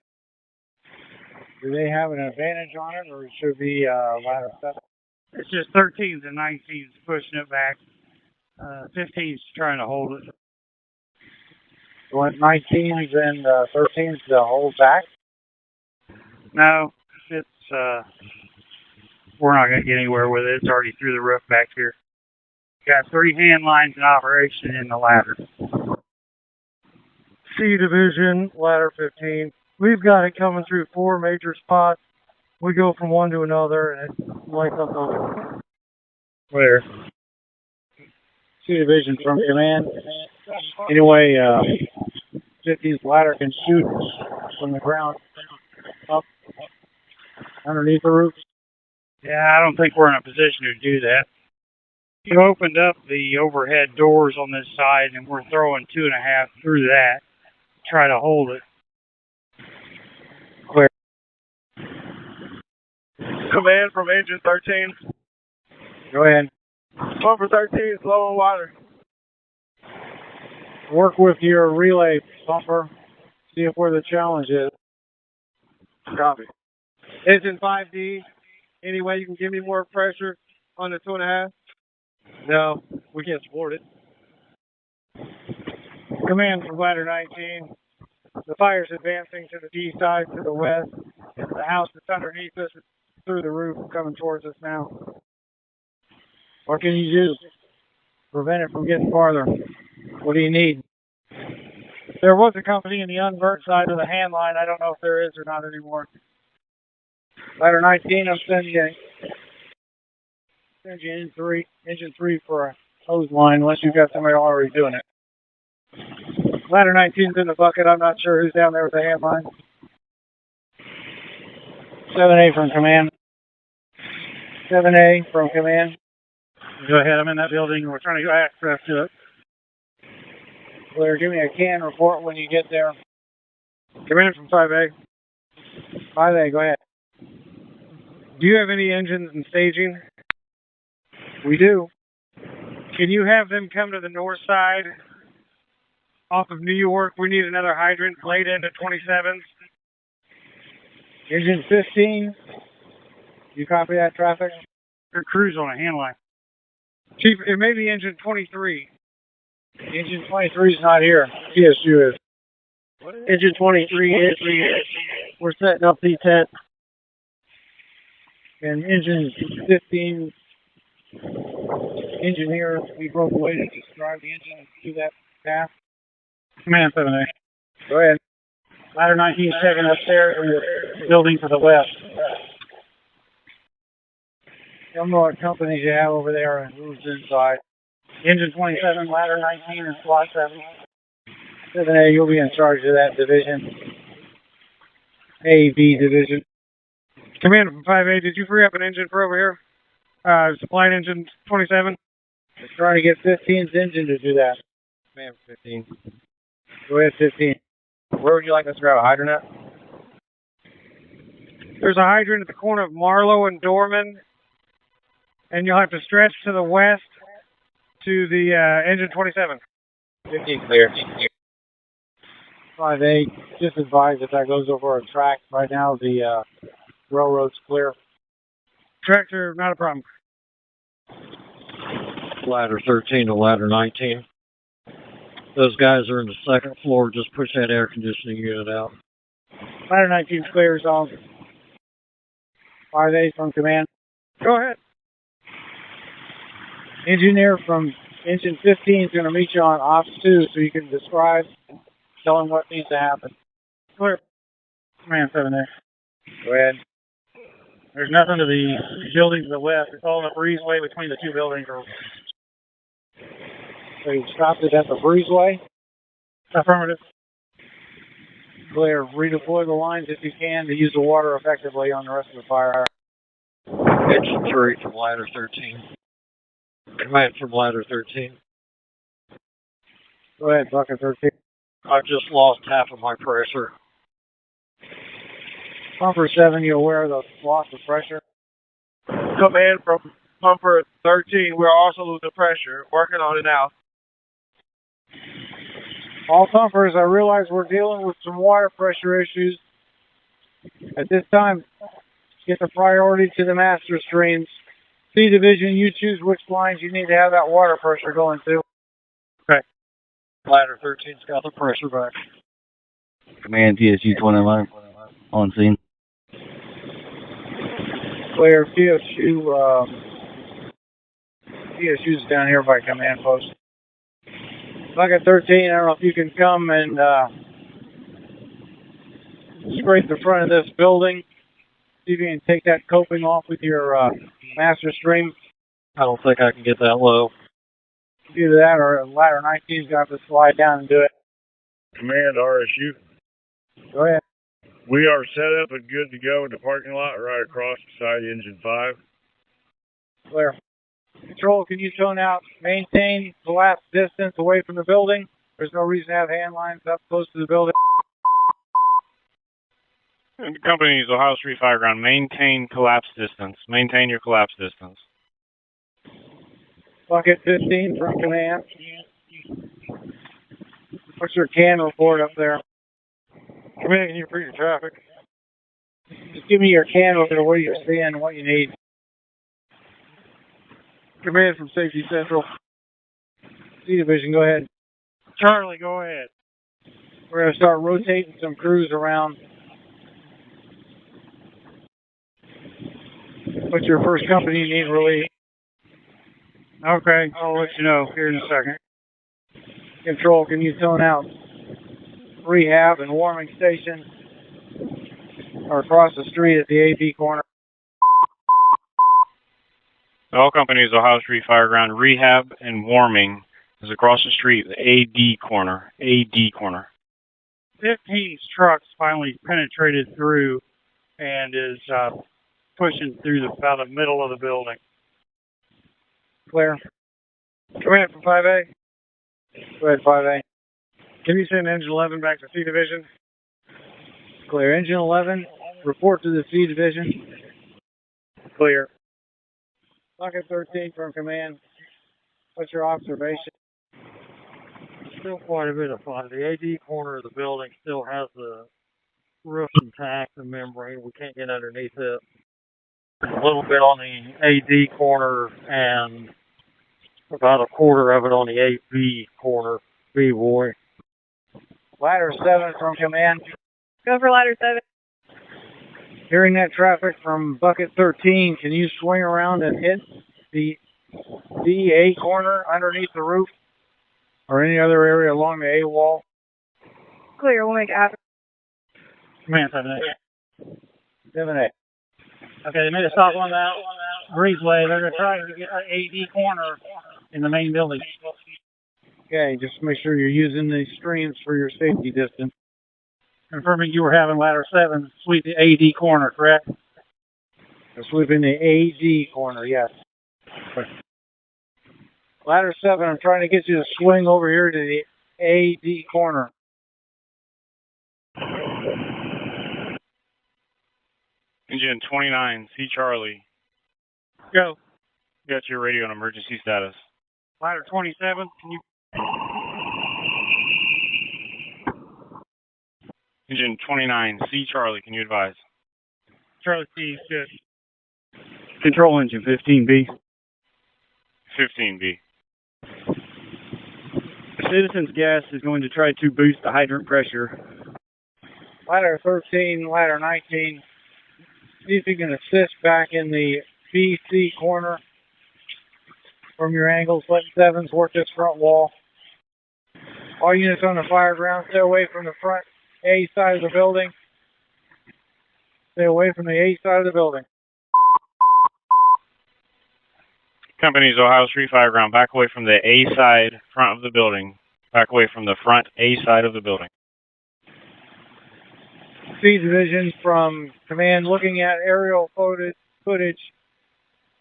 Do they have an advantage on it, or it should be ladder 7? It's just 13s and 19s pushing it back. 15's trying to hold it. You want 19s and 13s to hold back? No, it's we're not going to get anywhere with it. It's already through the roof back here. Got 3 hand lines in operation in the ladder. C division, ladder 15. We've got it coming through 4 major spots. We go from one to another, and it lights up those. Where? C division from command. Anyway, 15's ladder can shoot from the ground up underneath the roof. Yeah, I don't think we're in a position to do that. You opened up the overhead doors on this side, and we're throwing 2.5 through that. Try to hold it. Clear. Command from engine 13. Go ahead. Pumper 13, slow on water. Work with your relay pumper. See if where the challenge is. Copy. Engine 5D, any way you can give me more pressure on the 2.5? No, we can't support it. Command from ladder 19. The fire's advancing to the D side, to the west. The house that's underneath us is through the roof, coming towards us now. What can you do? Prevent it from getting farther. What do you need? There was a company in the unvert side of the hand line. I don't know if there is or not anymore. Ladder 19, I'm sending you engine 3 for a hose line, unless you've got somebody already doing it. Ladder 19's in the bucket. I'm not sure who's down there with the hand line. 7A from command. 7A from command. Go ahead. I'm in that building. We're trying to get access to it. Clear. Give me a can report when you get there. Command from 5A. 5A, go ahead. Do you have any engines in staging? We do. Can you have them come to the north side off of New York? We need another hydrant laid into 27s. Engine 15. You copy that traffic? Your crew's on a hand line. Chief, it may be engine 23. Engine 23 is not here. TSU is. Engine 23 is. We're setting up D10. And engine 15, engineer, we broke away to describe the engine to that path. Command 7A. Go ahead. Ladder 19 checking up there in the building to the west. Tell me what companies you have over there and who's inside. Engine 27, ladder 19, and slot 7. 7A, you'll be in charge of that division. A-B division. Command from 5A, did you free up an engine for over here? Supplying engine 27? Let's try to get 15's engine to do that. Command 15. Go ahead, 15. Where would you like us to grab a hydrant at? There's a hydrant at the corner of Marlowe and Dorman, and you'll have to stretch to the west to the engine 27. 15 clear. 5-8, just advise if that goes over a track. Right now, the railroad's clear. Tractor, not a problem. Ladder 13 to ladder 19. Those guys are in the second floor. Just push that air conditioning unit out. Ladder 19 clear, so 5-8 from command. Go ahead. Engineer from engine 15 is going to meet you on ops 2 so you can describe, tell him what needs to happen. Clear. Command 7A. Go ahead. There's nothing to the building to the west. It's all in the breezeway between the two buildings. So you stopped it at the breezeway? Affirmative. Clear. Redeploy the lines if you can to use the water effectively on the rest of the fire. Engine 3 from ladder 13. Command from ladder 13. Go ahead, bucket 13. I've just lost half of my pressure. Pumper 7, you aware of the loss of pressure? Command from pumper 13. We're also losing pressure. Working on it now. All pumpers, I realize we're dealing with some water pressure issues. At this time, get the priority to the master streams. C division, you choose which lines you need to have that water pressure going to. Okay. Ladder 13's got the pressure back. Command TSU 29 on scene. Clear. TSU's down here by command post. Bucket 13, I don't know if you can come and scrape the front of this building. See if you can take that coping off with your master stream. I don't think I can get that low. Either that or ladder 19's got to slide down and do it. Command RSU. Go ahead. We are set up and good to go in the parking lot right across beside engine 5. Clear. Control, can you tone out, maintain the last distance away from the building? There's no reason to have hand lines up close to the building. And the company's Ohio Street Fireground. Maintain collapse distance. Maintain your collapse distance. Bucket 15 from command. What's your can report up there? Command, can you read your traffic? Just give me your can report, what you're seeing and what you need. Command from Safety Central. C division, go ahead. Charlie, go ahead. We're going to start rotating some crews around. What's your first company you need relief? Okay, I'll let you know here in a second. Control, can you tone out rehab and warming stations or across the street at the AB corner? All companies Ohio Street Fireground. Rehab and warming is across the street, the AD corner. AD corner. 15's trucks finally penetrated through and is pushing through about the middle of the building. Clear. Command from 5A. Go ahead, 5A. Can you send engine 11 back to C division? Clear. Engine 11, report to the C division. Clear. Bucket 13 from command. What's your observation? Still quite a bit of fun. The AD corner of the building still has the roof intact, the membrane. We can't get underneath it. A little bit on the AD corner and about a quarter of it on the AB corner. B-boy. Ladder 7 from command. Go for ladder 7. Hearing that traffic from bucket 13, can you swing around and hit the A corner underneath the roof or any other area along the A wall? Clear, we'll make it happen. Command 7A. 7A. Okay, they made a stop on that breezeway. They're going to try to get an AD corner in the main building. Okay, just make sure you're using the streams for your safety distance. Confirming you were having ladder 7 sweep the AD corner, correct? Sweeping the AD corner, yes. Ladder 7, I'm trying to get you to swing over here to the AD corner. Engine 29, C Charlie. Go. Got your radio on emergency status. Ladder 27, can you... Engine 29, C Charlie, can you advise? Charlie C, good. Control engine 15B. 15B. Citizens gas is going to try to boost the hydrant pressure. Ladder 13, ladder 19. See if you can assist back in the BC corner from your angles. Let 7s work this front wall. All units on the Fireground, stay away from the front A side of the building. Stay away from the A side of the building. Company's Ohio Street Fireground, back away from the A side front of the building. Back away from the front A side of the building. C Division from command looking at aerial footage.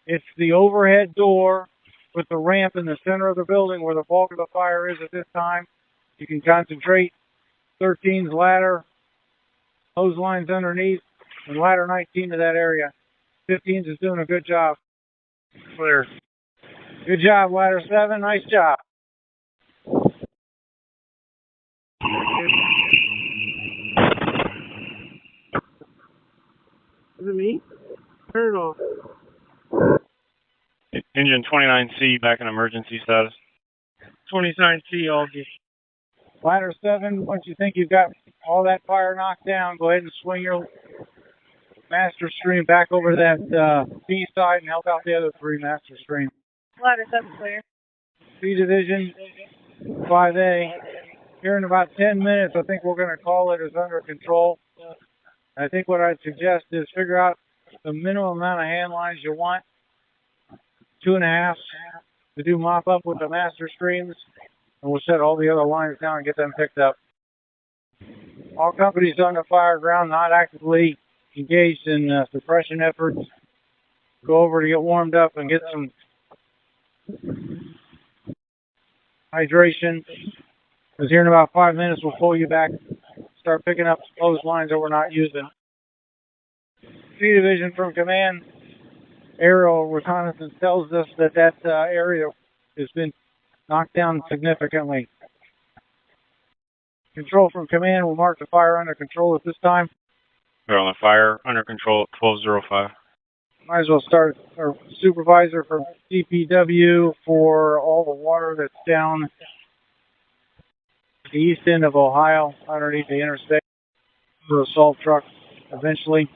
It's the overhead door with the ramp in the center of the building where the bulk of the fire is at this time. You can concentrate 13's ladder, hose lines underneath, and ladder 19 to that area. 15's is doing a good job. Clear. Good job, ladder 7. Nice job. Is it me? Turn it off. Engine 29C back in emergency status. 29C, Augie. Ladder 7, once you think you've got all that fire knocked down, go ahead and swing your master stream back over to that B side and help out the other 3 master streams. Ladder 7 clear. C Division 5A. Here in about 10 minutes, I think we're going to call it as under control. I think what I'd suggest is figure out the minimum amount of hand lines you want. 2.5 to do mop up with the master streams, and we'll set all the other lines down and get them picked up. All companies on the Fireground not actively engaged in suppression efforts. Go over to get warmed up and get some hydration. Because here in about 5 minutes, we'll pull you back, start picking up those lines that we're not using. C Division from command. Aerial reconnaissance tells us that area has been knocked down significantly. Control from command will mark the fire under control at this time. We're on the fire under control at 12:05. Might as well start our supervisor from DPW for all the water that's down the east end of Ohio underneath the interstate for a salt truck eventually.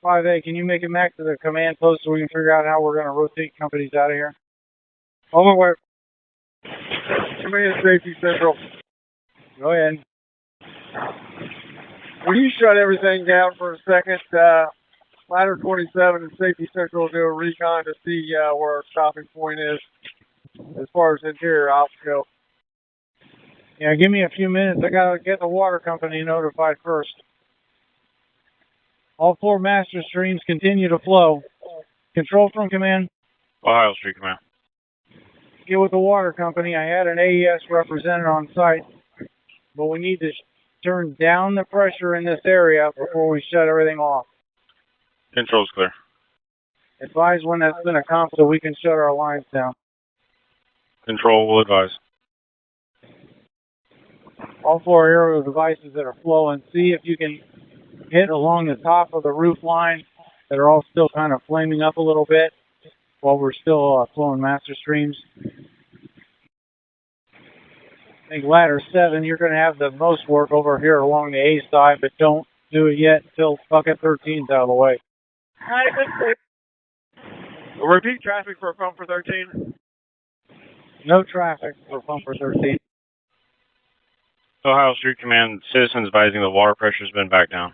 5A, can you make it back to the command post so we can figure out how we're going to rotate companies out of here? On my way. Command Safety Central. Go ahead. Will you shut everything down for a second? Ladder 27 and Safety Central will do a recon to see where our stopping point is as far as interior ops go. Yeah, give me a few minutes. I got to get the water company notified first. All 4 master streams continue to flow. Control from command. Ohio Street Command. Get with the water company. I had an AES representative on site, but we need to turn down the pressure in this area before we shut everything off. Control's clear. Advise when that's been accomplished so we can shut our lines down. Control will advise. All 4 aerial devices that are flowing, see if you can hit along the top of the roof line that are all still kind of flaming up a little bit while we're still flowing master streams. I think ladder 7, you're going to have the most work over here along the A side, but don't do it yet until bucket 13's out of the way. Repeat traffic for pumper 13. No traffic for pumper 13. Ohio Street Command, citizens advising the water pressure has been back down.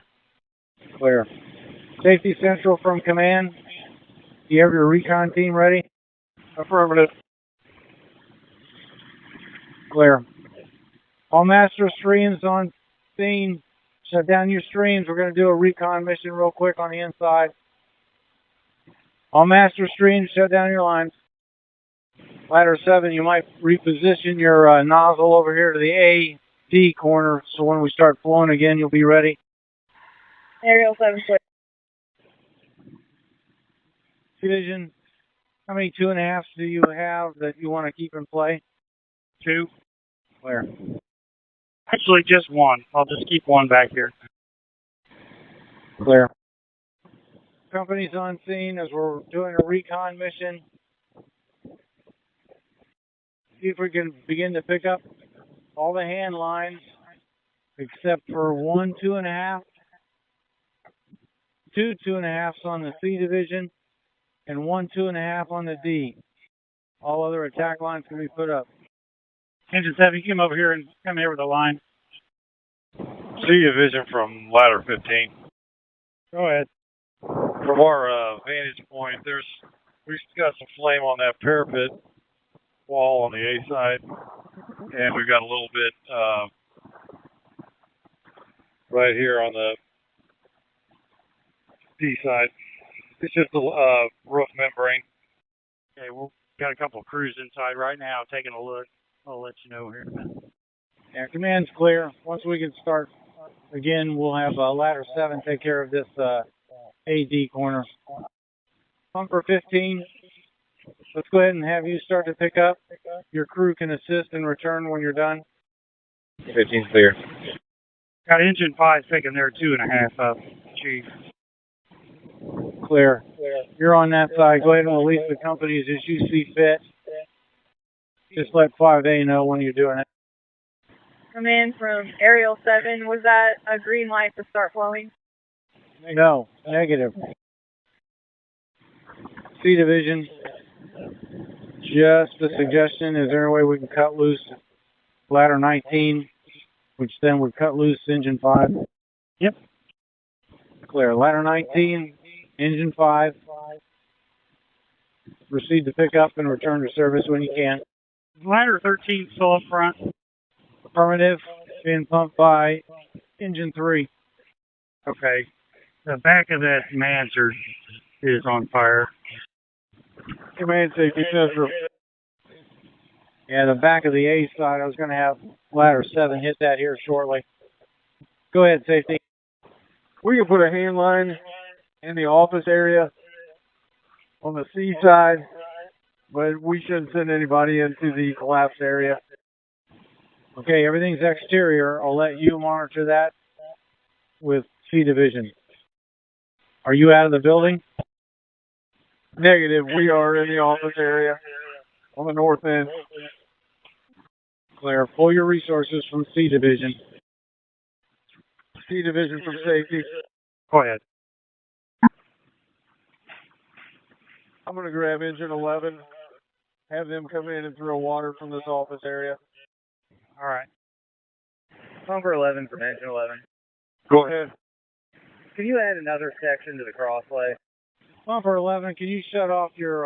Clear. Safety Central from command. Do you have your recon team ready? Affirmative. Clear. All master streams on scene. Shut down your streams. We're going to do a recon mission real quick on the inside. All master streams, shut down your lines. Ladder 7, you might reposition your nozzle over here to the AD corner so when we start flowing again, you'll be ready. Aerial 7 clear. Division, how many 2.5s do you have that you want to keep in play? 2. Where? Actually, just 1. I'll just keep 1 back here. Clear. Company's on scene as we're doing a recon mission. See if we can begin to pick up all the hand lines except for 1 2.5, 2 2.5s on the C division, and 1 2.5 on the D. All other attack lines can be put up. Engine 7, you come over here and come here with a line. C division from ladder 15. Go ahead. From our vantage point, we've got some flame on that parapet wall on the A side, and we've got a little bit right here on the D side. It's just a roof membrane. Okay, we've got a couple of crews inside right now taking a look. I'll let you know here in a minute. Yeah, command's clear. Once we can start again, we'll have ladder 7 take care of this AD corner. Pumper 15, let's go ahead and have you start to pick up. Your crew can assist and return when you're done. 15's clear. Got engine 5 picking their 2.5 up, Chief. Clear. You're on that side. Go ahead and release the companies as you see fit. Just let 5A know when you're doing it. Command from Aerial 7, was that a green light to start flowing? No, negative. C division, just a suggestion. Is there any way we can cut loose ladder 19, which then would cut loose engine 5? Yep. Clear. Ladder 19, engine 5. Proceed to pick up and return to service when you can. Ladder 13 still up front. Affirmative. Being pumped by engine 3. Okay. The back of that Mansard is on fire. Command safety central. Yeah, the back of the A side, I was going to have ladder 7 hit that here shortly. Go ahead, safety. We can put a hand line in the office area on the C side, but we shouldn't send anybody into the collapsed area. Okay, everything's exterior. I'll let you monitor that with C division. Are you out of the building? Negative. We are in the office area on the north end. Clear. Pull your resources from C division. C division from safety. Go ahead. I'm going to grab engine 11, have them come in and throw water from this office area. All right. Pumper 11 from engine 11. Go ahead. Can you add another section to the crosslay? Pumper 11, can you shut off your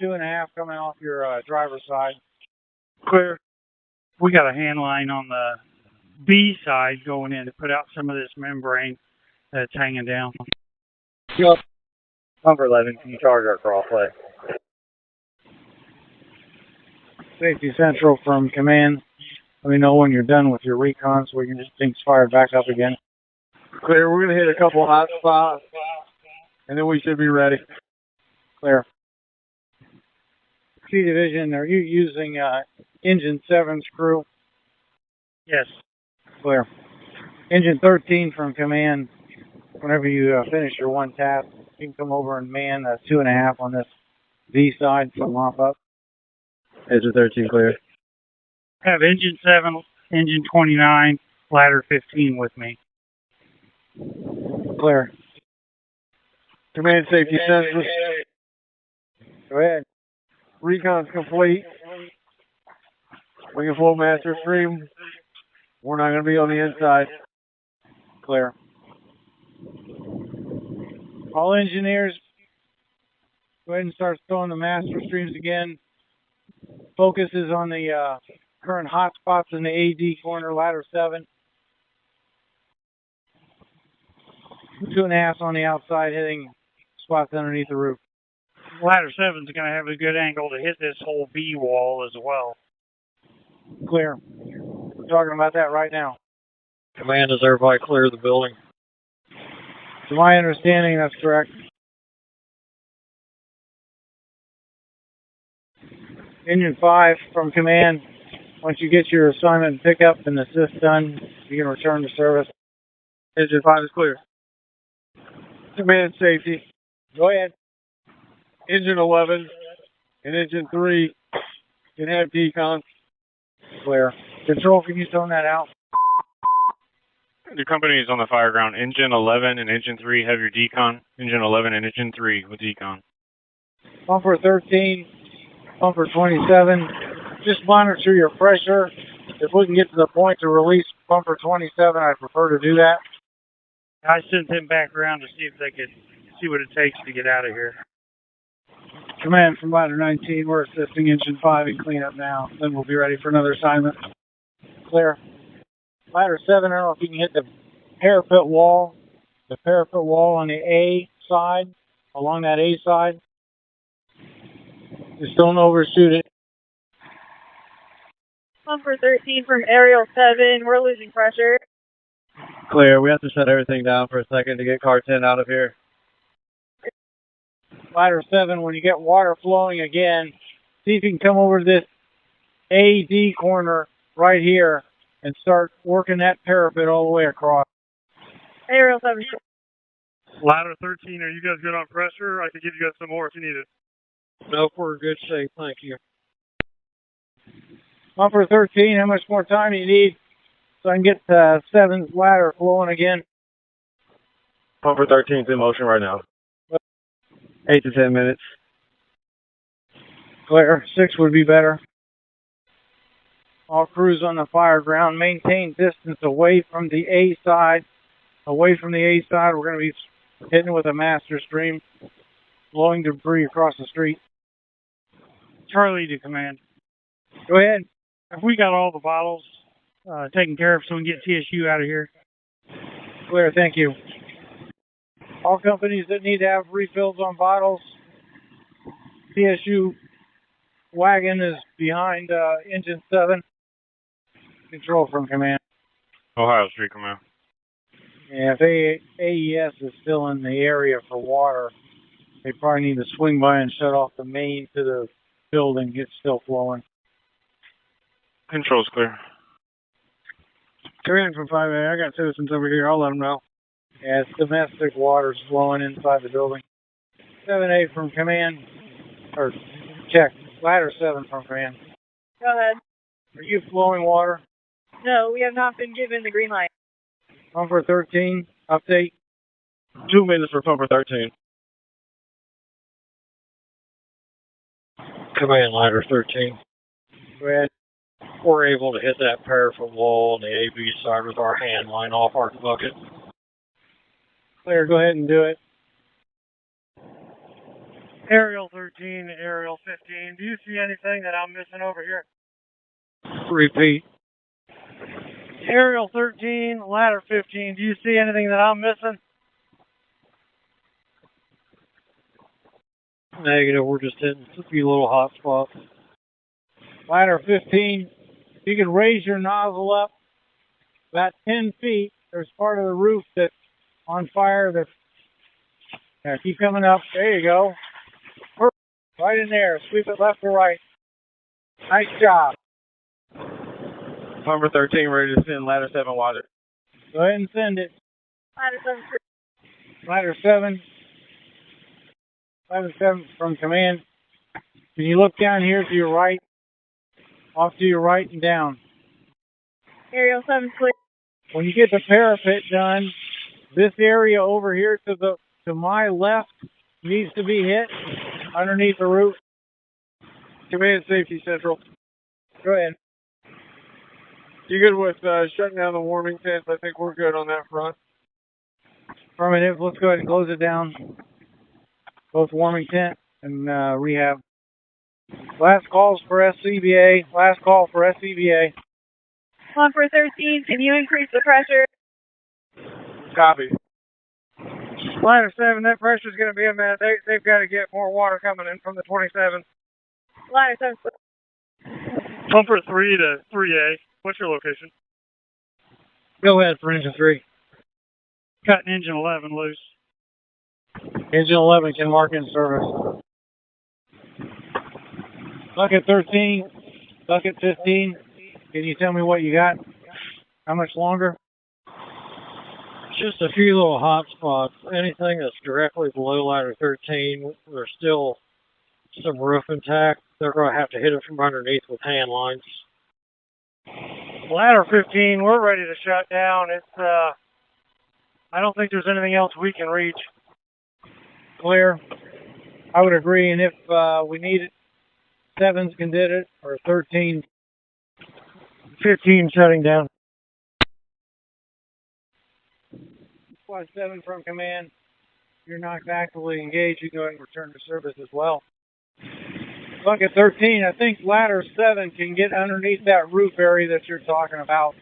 2.5 coming off your driver's side? Clear. We got a hand line on the B side going in to put out some of this membrane that's hanging down. Yep. Pumper 11, can you charge our crosslay? Safety Central from command. Let me know when you're done with your recon so we can just things fired back up again. Clear. We're going to hit a couple hot spots, and then we should be ready. Clear. C division, are you using engine 7's crew? Yes. Clear. Engine 13 from command. Whenever you finish your one task, you can come over and man 2.5 on this V side from mop up. Engine 13 clear. Have engine 7, engine 29, ladder 15 with me. Clear. Command safety central. Go ahead. Recon's complete. We can flow master stream. We're not going to be on the inside. Clear. All engineers, go ahead and start throwing the master streams again. Focus is on the current hot spots in the AD corner, ladder 7. 2.5 on the outside, hitting spots underneath the roof. Ladder 7's going to have a good angle to hit this whole B wall as well. Clear. We're talking about that right now. Command, does everybody clear the building? To my understanding, that's correct. Engine 5 from command. Once you get your assignment and pickup and assist done, you can return to service. Engine 5 is clear. Command safety. Go ahead. Engine 11 and Engine 3 can have decon. Clear. Control, can you tone that out? The company is on the Fireground. Engine 11 and Engine 3 have your decon. Engine 11 and Engine 3 with decon. Pumper 13, Pumper 27. Just monitor your pressure. If we can get to the point to release Pumper 27, I'd prefer to do that. I sent them back around to see if they could see what it takes to get out of here. Command from Ladder 19, we're assisting Engine 5 in cleanup now. Then we'll be ready for another assignment. Clear. Ladder 7, I don't know if you can hit the parapet wall. The parapet wall on the A side, along that A side. Just don't overshoot it. Pumper 13 from Aerial 7, we're losing pressure. Clear. We have to shut everything down for a second to get car 10 out of here. Ladder 7, when you get water flowing again, see if you can come over to this AD corner right here and start working that parapet all the way across. Aerial 7. Ladder 13, are you guys good on pressure? I could give you guys some more if you need it. Nope, we're in good shape. Thank you. Pumper 13, how much more time do you need so I can get 7's ladder flowing again? Pumper 13's in motion right now. 8 to 10 minutes. Clear. 6 would be better. All crews on the Fireground, maintain distance away from the A side. Away from the A side, we're going to be hitting with a master stream, blowing debris across the street. Charlie to command. Go ahead. Have we got all the bottles taken care of so we can get TSU out of here? Clear, thank you. All companies that need to have refills on bottles, TSU wagon is behind Engine 7. Control from command. Ohio Street Command. Yeah, if AES is still in the area for water, they probably need to swing by and shut off the main to the building. It's still flowing. Control's clear. Command from 5A. I got citizens over here. I'll let them know. Yeah, it's domestic water's flowing inside the building. 7A from command, or check. Ladder 7 from command. Go ahead. Are you flowing water? No, we have not been given the green light. Pumper 13, update. 2 minutes for Pumper 13. Command Ladder 13. Go ahead. We're able to hit that parapet wall on the AB side with our hand line off our bucket. Clear, go ahead and do it. Aerial 13, Aerial 15. Do you see anything that I'm missing over here? Repeat. Aerial 13, Ladder 15. Do you see anything that I'm missing? Negative, we're just hitting a few little hot spots. Ladder 15, you can raise your nozzle up about 10 feet. There's part of the roof that's on fire that's, yeah, keep coming up. There you go. Perfect. Right in there. Sweep it left or right. Nice job. Pumper 13 ready to send Ladder 7 water. Go ahead and send it. Ladder 7. Ladder 7. Ladder 7 from command. Can you look down here to your right? Off to your right and down. Aerial 7 clear. When you get the parapet done, this area over here to my left needs to be hit underneath the roof. Command Safety Central. Go ahead. You good with shutting down the warming tents? I think we're good on that front. Affirmative. Let's go ahead and close it down. Both warming tent and rehab. Last calls for SCBA. Last call for SCBA. Pumper 13, can you increase the pressure? Copy. Ladder 7, that pressure's going to be a minute. They've got to get more water coming in from the 27. Ladder 7 Pumper 3 to 3A. What's your location? Go ahead for engine 3. Cutting engine 11 loose. Engine 11 can mark in service. Bucket 13, bucket 15. Can you tell me what you got? How much longer? Just a few little hot spots. Anything that's directly below ladder 13, there's still some roof intact. They're going to have to hit it from underneath with hand lines. Ladder 15, we're ready to shut down. I don't think there's anything else we can reach. Clear. I would agree, and if we need it, 7s can did it, or 13. 15 shutting down. Squad 7 from command. You're not actively engaged. You go ahead and return to service as well. Bucket 13, I think ladder 7 can get underneath that roof area that you're talking about.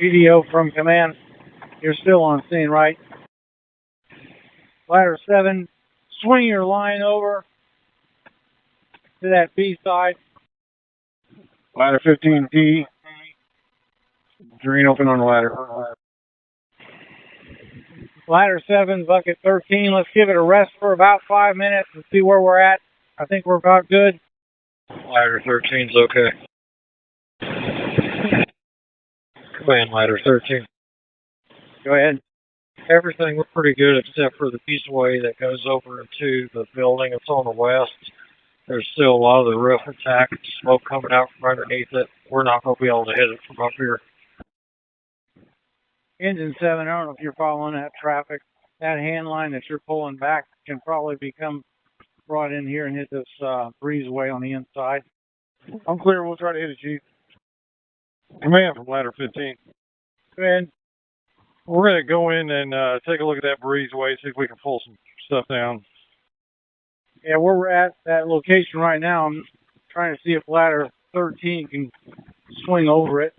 video from command. You're still on scene, right? Ladder 7, swing your line over to that B side. Ladder 15D. Drain open on the ladder. Ladder 7, bucket 13. Let's give it a rest for about 5 minutes and see where we're at. I think we're about good. Ladder 13's okay. Command ladder 13. Go ahead. Everything looked pretty good except for the pieceway that goes over into the building. It's on the west. There's still a lot of the roof intact, smoke coming out from underneath it. We're not going to be able to hit it from up here. Engine 7, I don't know if you're following that traffic. That hand line that you're pulling back can probably become brought in here and hit this breezeway on the inside. I'm clear. We'll try to hit it, Chief. Command from ladder 15. Go ahead. We're going to go in and take a look at that breezeway, see if we can pull some stuff down. Yeah, we're at that location right now. I'm trying to see if ladder 13 can swing over it.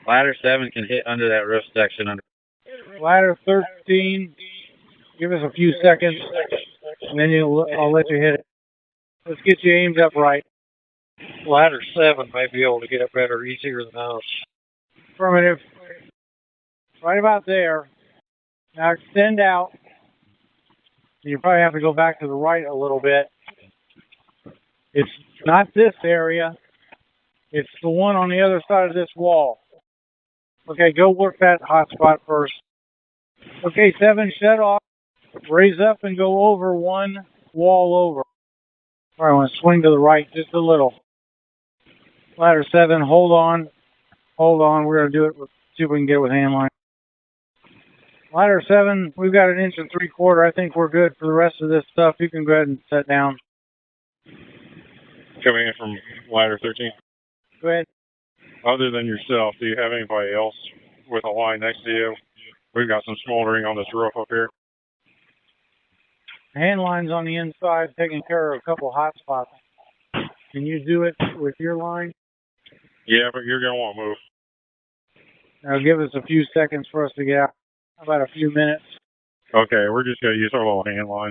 Ladder 7 can hit under that roof section. Ladder 13, give us a few seconds, and then I'll let you hit it. Let's get you aimed up right. Ladder 7 may be able to get it better, easier than us. Affirmative. Right about there. Now extend out. You probably have to go back to the right a little bit. It's not this area. It's the one on the other side of this wall. Okay, go work that hot spot first. Okay, 7, shut off. Raise up and go over one wall over. All right, I want to swing to the right just a little. Ladder 7, hold on. Hold on, we're going to do it. See if we can get it with hand line. Ladder 7, we've got 1 3/4 inches. I think we're good for the rest of this stuff. You can go ahead and set down. Coming in from ladder 13. Go ahead. Other than yourself, do you have anybody else with a line next to you? We've got some smoldering on this roof up here. Hand lines on the inside, taking care of a couple hot spots. Can you do it with your line? Yeah, but you're going to want to move. Now give us a few seconds for us to get out. How about a few minutes? Okay, we're just going to use our little hand line.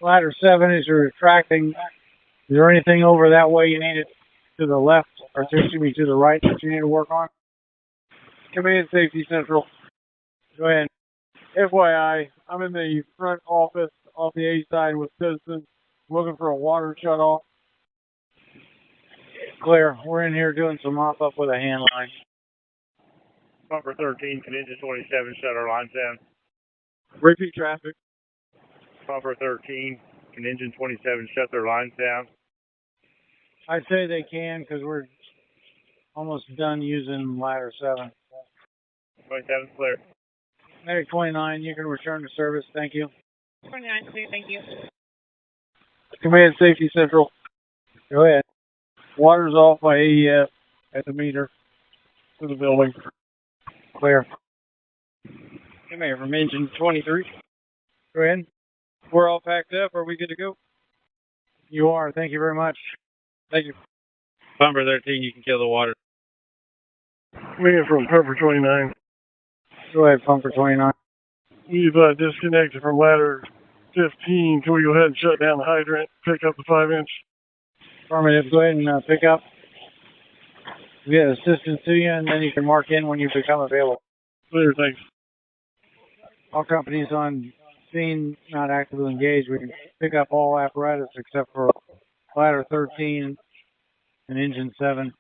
Ladder 7, as you're retracting, is there anything over that way you need it to the left, or to the right that you need to work on? Command Safety Central. Go ahead. FYI, I'm in the front office off the A side with citizens looking for a water shutoff. Clear. We're in here doing some mop up with a hand line. Bumper 13, can engine 27 shut our lines down? Repeat traffic. Bumper 13, can engine 27 shut their lines down? I'd say they can because we're almost done using ladder 7. 27 clear. Medic 29, you can return to service. Thank you. 29, thank you. Command Safety Central. Go ahead. Water's off by AEF at the meter to the building. Clear. Come here from engine 23. Go ahead. We're all packed up. Are we good to go? You are. Thank you very much. Thank you. Bumper 13, you can kill the water. Coming from Pumper 29. Go ahead, Pumper 29. We've disconnected from ladder 15. Can we go ahead and shut down the hydrant, pick up the 5-inch? Affirmative. Go ahead and pick up. We get assistance to you, and then you can mark in when you become available. Clear, thanks. All companies on scene, not actively engaged. We can pick up all apparatus except for ladder 13 and engine 7.